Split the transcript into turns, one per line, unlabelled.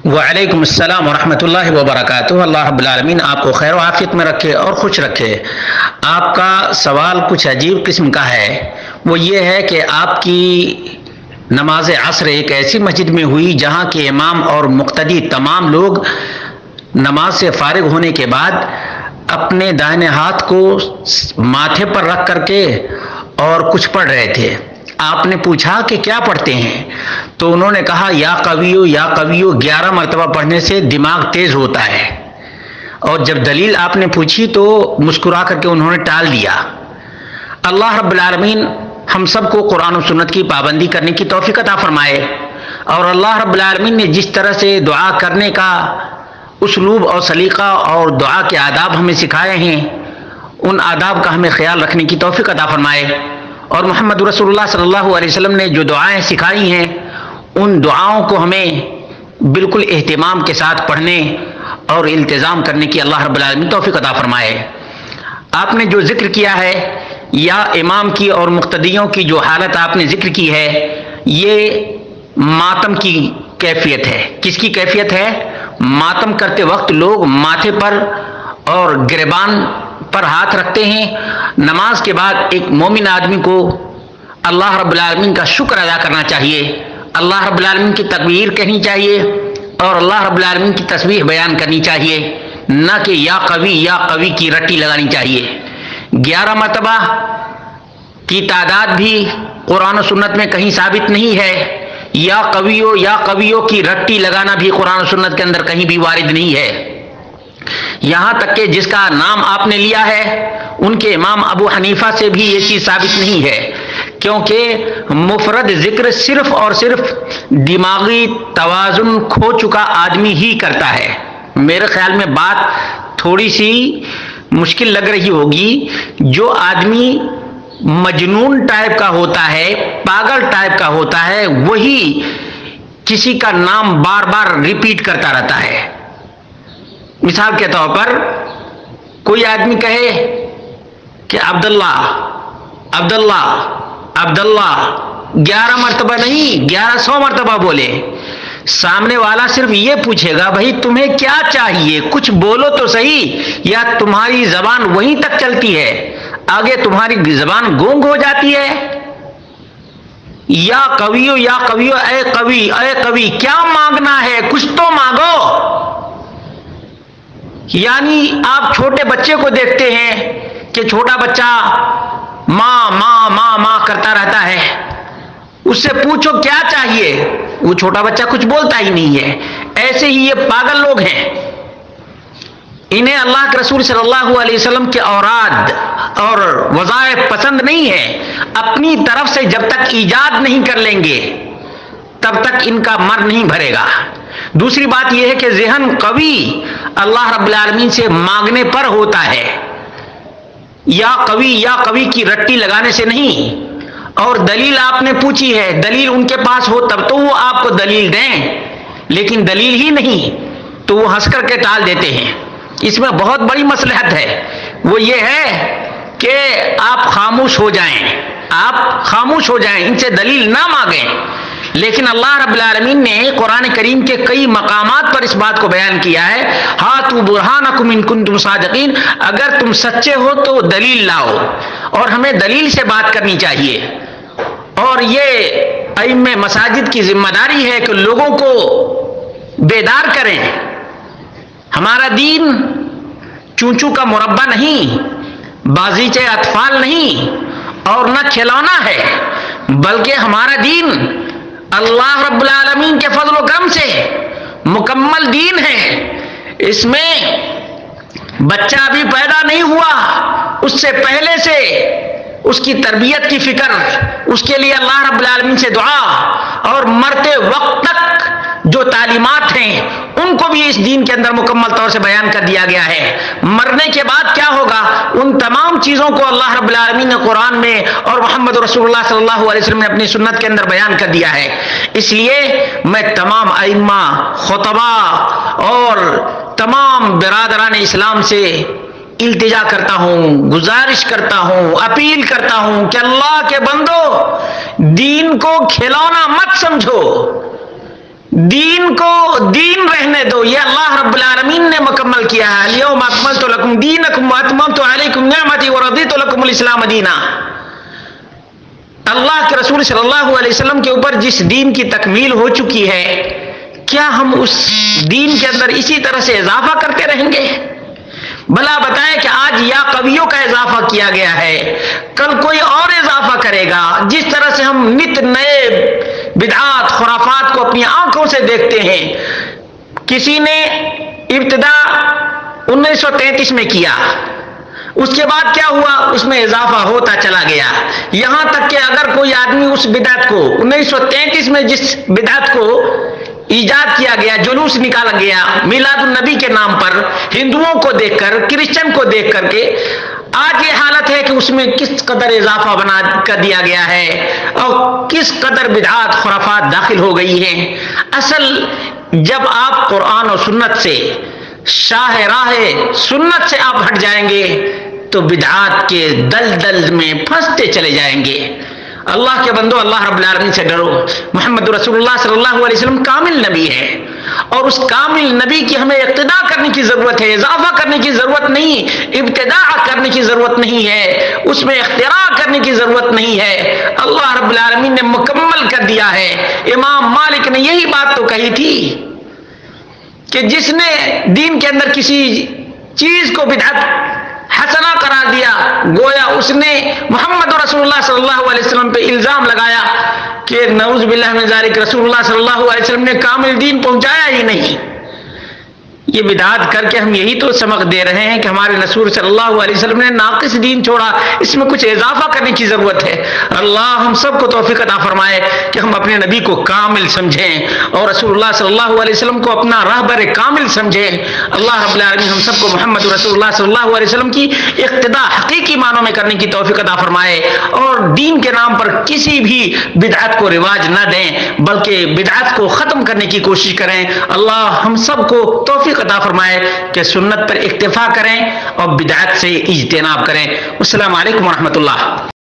وعلیکم السلام ورحمۃ اللہ وبرکاتہ۔ اللہ رب العالمین آپ کو خیر و عافیت میں رکھے اور خوش رکھے۔ آپ کا سوال کچھ عجیب قسم کا ہے، وہ یہ ہے کہ آپ کی نماز عصر ایک ایسی مسجد میں ہوئی جہاں کے امام اور مقتدی تمام لوگ نماز سے فارغ ہونے کے بعد اپنے دائیں ہاتھ کو ماتھے پر رکھ کر کے اور کچھ پڑھ رہے تھے۔ آپ نے پوچھا کہ کیا پڑھتے ہیں؟ تو انہوں نے کہا یا قویو یا قویو 11 مرتبہ پڑھنے سے دماغ تیز ہوتا ہے۔ اور جب دلیل آپ نے پوچھی تو مسکرا کر کے انہوں نے ٹال دیا۔ اللہ رب العالمین ہم سب کو قرآن و سنت کی پابندی کرنے کی توفیق عطا فرمائے، اور اللہ رب العالمین نے جس طرح سے دعا کرنے کا اسلوب اور سلیقہ اور دعا کے آداب ہمیں سکھائے ہیں، ان آداب کا ہمیں خیال رکھنے کی توفیق عطا فرمائے، اور محمد رسول اللہ صلی اللہ علیہ وسلم نے جو دعائیں سکھائی ہیں ان دعاؤں کو ہمیں بالکل اہتمام کے ساتھ پڑھنے اور التزام کرنے کی اللہ رب العالمین توفیق عطا فرمائے۔ آپ نے جو ذکر کیا ہے یا امام کی اور مقتدیوں کی جو حالت آپ نے ذکر کی ہے، یہ ماتم کی کیفیت ہے۔ کس کی کیفیت ہے؟ ماتم کرتے وقت لوگ ماتھے پر اور گریبان پر ہاتھ رکھتے ہیں۔ نماز کے بعد ایک مومن آدمی کو اللہ رب العالمین کا شکر ادا کرنا چاہیے، اللہ رب العالمین کی تکبیر کہنی چاہیے اور اللہ رب العالمین کی تسبیح بیان کرنی چاہیے، نہ کہ یا قوی کی رٹی لگانی چاہیے۔ 11 مرتبہ کی تعداد بھی قرآن و سنت میں کہیں ثابت نہیں ہے، یا قویو کی رٹی لگانا بھی قرآن و سنت کے اندر کہیں بھی وارد نہیں ہے۔ یہاں تک کہ جس کا نام آپ نے لیا ہے ان کے امام ابو حنیفہ سے بھی یہ چیز ثابت نہیں ہے، کیونکہ مفرد ذکر صرف اور صرف دماغی توازن کھو چکا آدمی ہی کرتا ہے۔ میرے خیال میں بات تھوڑی سی مشکل لگ رہی ہوگی، جو آدمی مجنون ٹائپ کا ہوتا ہے، پاگل ٹائپ کا ہوتا ہے، وہی کسی کا نام بار بار ریپیٹ کرتا رہتا ہے۔ مثال کے طور پر کوئی آدمی کہے کہ عبداللہ 11 مرتبہ نہیں 1100 مرتبہ بولے، سامنے والا صرف یہ پوچھے گا بھائی تمہیں کیا چاہیے، کچھ بولو تو صحیح، یا تمہاری زبان وہیں تک چلتی ہے، آگے تمہاری زبان گونگ ہو جاتی ہے؟ یا قویو اے قوی کیا مانگنا ہے، کچھ تو مانگو۔ یعنی آپ چھوٹے بچے کو دیکھتے ہیں کہ چھوٹا بچہ ماں ماں ماں ماں کرتا رہتا ہے، اس سے پوچھو کیا چاہیے، وہ چھوٹا بچہ کچھ بولتا ہی نہیں ہے۔ ایسے ہی یہ پاگل لوگ ہیں، انہیں اللہ کے رسول صلی اللہ علیہ وسلم کے اوراد اور وظائف پسند نہیں ہے۔ اپنی طرف سے جب تک ایجاد نہیں کر لیں گے تب تک ان کا من نہیں بھرے گا۔ دوسری بات یہ ہے کہ ذہن قوی اللہ رب العالمین سے مانگنے پر ہوتا ہے، یا قوی کی رٹی لگانے سے نہیں۔ اور دلیل آپ نے پوچھی ہے، دلیل ان کے پاس ہو تب تو وہ آپ کو دلیل دیں، لیکن دلیل ہی نہیں تو وہ ہنس کر کے ٹال دیتے ہیں۔ اس میں بہت بڑی مصلحت ہے، وہ یہ ہے کہ آپ خاموش ہو جائیں، ان سے دلیل نہ مانگیں۔ لیکن اللہ رب العالمین نے قرآن کریم کے کئی مقامات پر اس بات کو بیان کیا ہے، ہاتوا برہانکم ان کنتم صادقین، اگر تم سچے ہو تو دلیل لاؤ، اور ہمیں دلیل سے بات کرنی چاہیے۔ اور یہ ائمہ مساجد کی ذمہ داری ہے کہ لوگوں کو بیدار کریں۔ ہمارا دین چونچو کا مربع نہیں، بازیچے اطفال نہیں اور نہ کھلونا ہے، بلکہ ہمارا دین اللہ رب العالمین کے فضل و کرم سے مکمل دین ہے۔ اس میں بچہ ابھی پیدا نہیں ہوا، اس سے پہلے سے اس کی تربیت کی فکر، اس کے لیے اللہ رب العالمین سے دعا، اور مرتے وقت تک جو تعلیمات ہیں ان کو بھی اس دین کے اندر مکمل طور سے بیان کر دیا گیا ہے۔ مرنے کے بعد کیا ہوگا، ان تمام چیزوں کو اللہ رب العالمین نے قرآن میں اور محمد رسول اللہ صلی اللہ علیہ وسلم نے اپنی سنت کے اندر بیان کر دیا ہے۔ اس لیے میں تمام ائمہ، خطباء اور تمام برادران اسلام سے التجا کرتا ہوں، گزارش کرتا ہوں، اپیل کرتا ہوں کہ اللہ کے بندو دین کو کھلونا مت سمجھو، دین کو دین رہنے دو، یہ اللہ رب العالمین نے مکمل کیا ہے۔ الیوم اکملت لکم دینکم واتممت علیکم نعمتی ورضیت لکم الاسلام دینا۔ اللہ کے رسول صلی اللہ علیہ وسلم کے اوپر جس دین کی تکمیل ہو چکی ہے، کیا ہم اس دین کے اندر اسی طرح سے اضافہ کرتے رہیں گے؟ بھلا بتائیں کہ آج یا قویوں کا اضافہ کیا گیا ہے، کل کوئی اور اضافہ کرے گا۔ جس طرح سے ہم نت نئے بدعات خرافات کو اپنی آنکھوں سے دیکھتے ہیں، کسی نے ابتدا 1933 میں کیا، اس کے بعد کیا ہوا؟ اس میں اضافہ ہوتا چلا گیا، یہاں تک کہ اگر کوئی آدمی اس بدعت کو 1933 میں جس بدعت کو ایجاد کیا گیا، جلوس نکالا گیا میلاد النبی کے نام پر، ہندوؤں کو دیکھ کر، کرسچن کو دیکھ کر کے، آج یہ حالت ہے کہ اس میں کس قدر اضافہ بنا کر دیا گیا ہے اور کس قدر بدعات خرافات داخل ہو گئی ہیں۔ اصل جب آپ قرآن اور سنت سے، شاہ راہ سنت سے آپ ہٹ جائیں گے تو بدعات کے دلدل میں پھنستے چلے جائیں گے۔ اللہ کے بندو، اللہ رب العالمین سے ڈرو۔ محمد رسول اللہ صلی اللہ علیہ وسلم کامل نبی ہے، اور اس کامل نبی کی ہمیں اقتداء کرنے کی ضرورت ہے، اضافہ کرنے کی ضرورت نہیں، ابتداء کرنے کی ضرورت نہیں ہے، اس میں اختراع کرنے کی ضرورت نہیں ہے۔ اللہ رب العالمین نے مکمل کر دیا ہے۔ امام مالک نے یہی بات تو کہی تھی کہ جس نے دین کے اندر کسی چیز کو بدعت حسنہ قرار دیا، گویا اس نے محمد رسول اللہ صلی اللہ علیہ وسلم پہ الزام لگایا کہ نعوذ باللہ من ذالک، رسول اللہ صلی اللہ علیہ وسلم نے کامل دین پہنچایا ہی نہیں۔ یہ بدعات کر کے ہم یہی تو سبق دے رہے ہیں کہ ہمارے رسول صلی اللہ علیہ وسلم نے ناقص دین چھوڑا، اس میں کچھ اضافہ کرنے کی ضرورت ہے۔ اللہ ہم سب کو توفیق عطا فرمائے کہ ہم اپنے نبی کو کامل سمجھیں اور رسول اللہ صلی اللہ علیہ وسلم کو اپنا راہبر کامل سمجھیں۔ اللہ رب العالمین ہم سب کو محمد رسول اللہ صلی اللہ علیہ وسلم کی اقتداء حقیقی معنوں میں کرنے کی توفیق عطا فرمائے، اور دین کے نام پر کسی بھی بدعت کو رواج نہ دیں بلکہ بدعت کو ختم کرنے کی کوشش کریں۔ اللہ ہم سب کو توفیق عطا فرمائے کہ سنت پر اکتفا کریں اور بدعت سے اجتناب کریں۔ السلام علیکم ورحمۃ اللہ۔